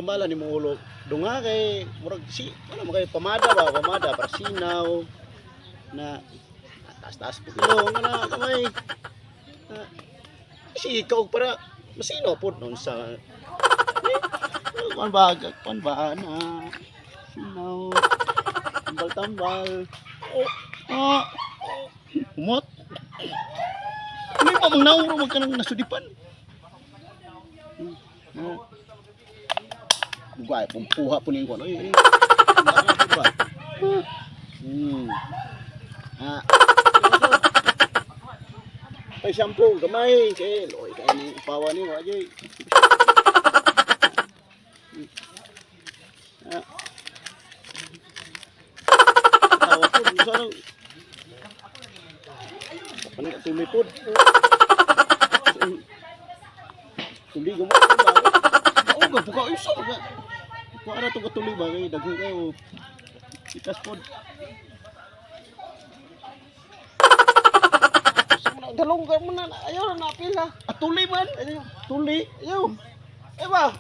tambalan ni mo ulo. Dunga kay murag si ano mo kay pamada para sinaw na taas-taas po ilong na kamay. Si ikaw para masino po noon sa kuan ba na sinaw tambal umot hindi pa mang nauro magkanang nasudipan bugay pumpuha po ning kuan ay shampoo gamay kay loy kay ni upawan ni wa jay tawa po sana panig tuloy po tuloy mo ba o buka iso ba ko ara to tuloy ba kay daghan kayo ikas pod dalong ka mo na ayaw na pila tuloy man ayaw tuloy ayaw ba